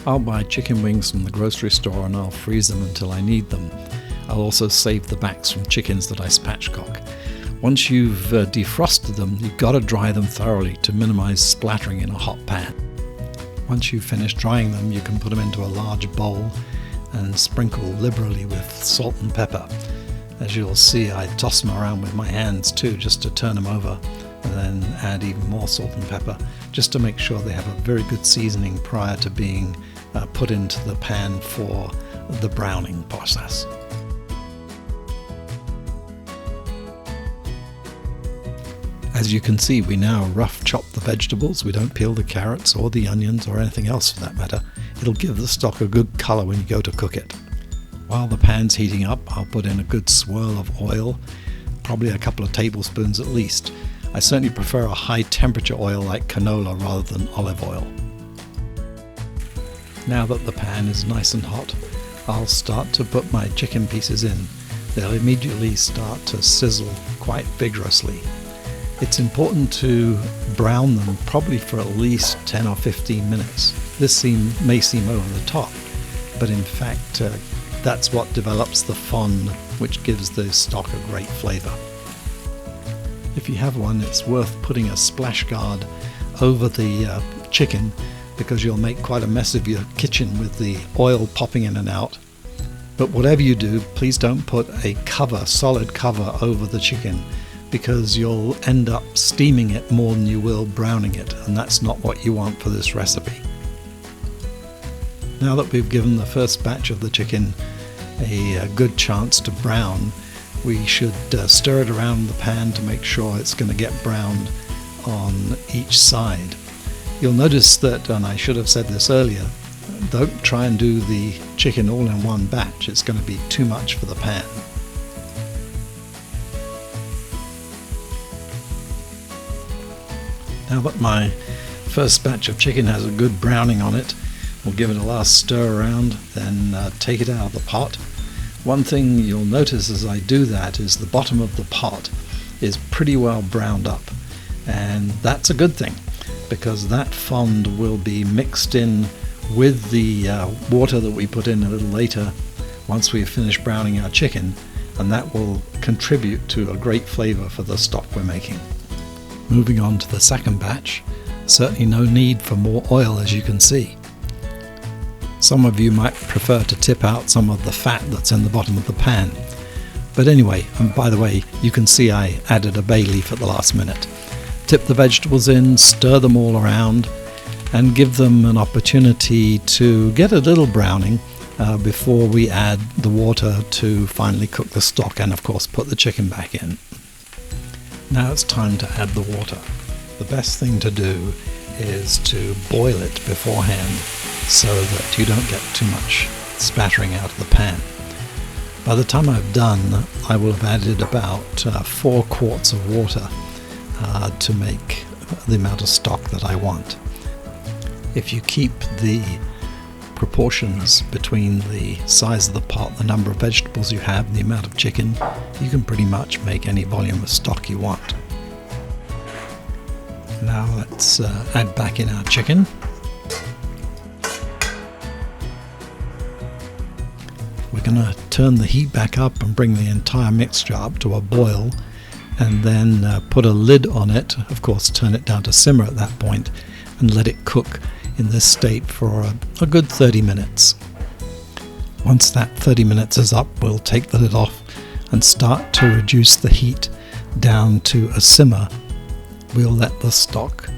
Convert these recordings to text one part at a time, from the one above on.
I'll buy chicken wings from the grocery store and I'll freeze them until I need them. I'll also save the backs from chickens that I spatchcock. Once you've defrosted them, you've got to dry them thoroughly to minimize splattering in a hot pan. Once you've finished drying them, you can put them into a large bowl and sprinkle liberally with salt and pepper. As you'll see, I toss them around with my hands too, just to turn them over, and then add even more salt and pepper, just to make sure they have a very good seasoning prior to being put into the pan for the browning process. As you can see, we now rough chop the vegetables. We don't peel the carrots or the onions or anything else for that matter. It'll give the stock a good colour when you go to cook it. While the pan's heating up, I'll put in a good swirl of oil, probably a couple of tablespoons at least. I certainly prefer a high temperature oil like canola rather than olive oil. Now that the pan is nice and hot, I'll start to put my chicken pieces in. They'll immediately start to sizzle quite vigorously. It's important to brown them probably for at least 10 or 15 minutes. This may seem over the top, but in fact that's what develops the fond, which gives the stock a great flavour. If you have one, it's worth putting a splash guard over the chicken, because you'll make quite a mess of your kitchen with the oil popping in and out. But whatever you do, please don't put a solid cover over the chicken, because you'll end up steaming it more than you will browning it, and that's not what you want for this recipe. Now that we've given the first batch of the chicken a good chance to brown, we should stir it around the pan to make sure it's going to get browned on each side. You'll notice that, and I should have said this earlier, don't try and do the chicken all in one batch. It's going to be too much for the pan. Now that my first batch of chicken has a good browning on it, we'll give it a last stir around, then take it out of the pot. One thing you'll notice as I do that is the bottom of the pot is pretty well browned up, and that's a good thing, because that fond will be mixed in with the water that we put in a little later once we've finished browning our chicken, and that will contribute to a great flavour for the stock we're making. Moving on to the second batch, certainly no need for more oil, as you can see. Some of you might prefer to tip out some of the fat that's in the bottom of the pan. But anyway, and by the way, you can see I added a bay leaf at the last minute. Tip the vegetables in, stir them all around, and give them an opportunity to get a little browning before we add the water to finally cook the stock and of course put the chicken back in. Now it's time to add the water. The best thing to do is to boil it beforehand so that you don't get too much spattering out of the pan. By the time I've done, I will have added about 4 quarts of water to make the amount of stock that I want. If you keep the proportions between the size of the pot, the number of vegetables you have, and the amount of chicken, you can pretty much make any volume of stock you want. Now let's add back in our chicken. We're going to turn the heat back up and bring the entire mixture up to a boil, and then put a lid on it. Of course, turn it down to simmer at that point and let it cook in this state for a good 30 minutes. Once that 30 minutes is up, we'll take the lid off and start to reduce the heat down to a simmer. We'll let the stock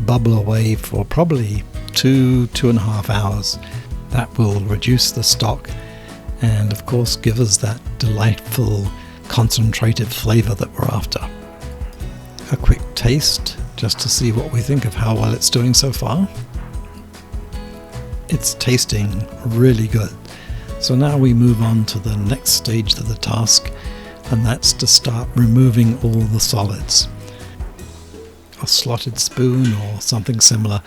bubble away for probably 2.5 hours. That will reduce the stock and of course give us that delightful concentrated flavor that we're after. A quick taste just to see what we think of how well it's doing so far. It's tasting really good. So now we move on to the next stage of the task, and that's to start removing all the solids. A slotted spoon or something similar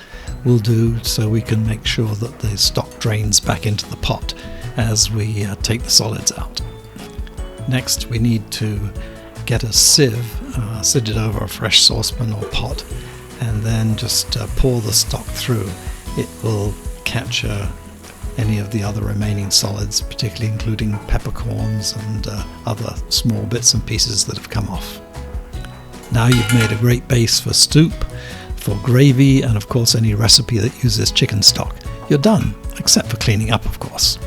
will do, so we can make sure that the stock drains back into the pot as we take the solids out. Next we need to get a sieve, sit it over a fresh saucepan or pot, and then just pour the stock through. It will catch a any of the other remaining solids, particularly including peppercorns and other small bits and pieces that have come off. Now you've made a great base for soup, for gravy, and of course any recipe that uses chicken stock. You're done, except for cleaning up, of course.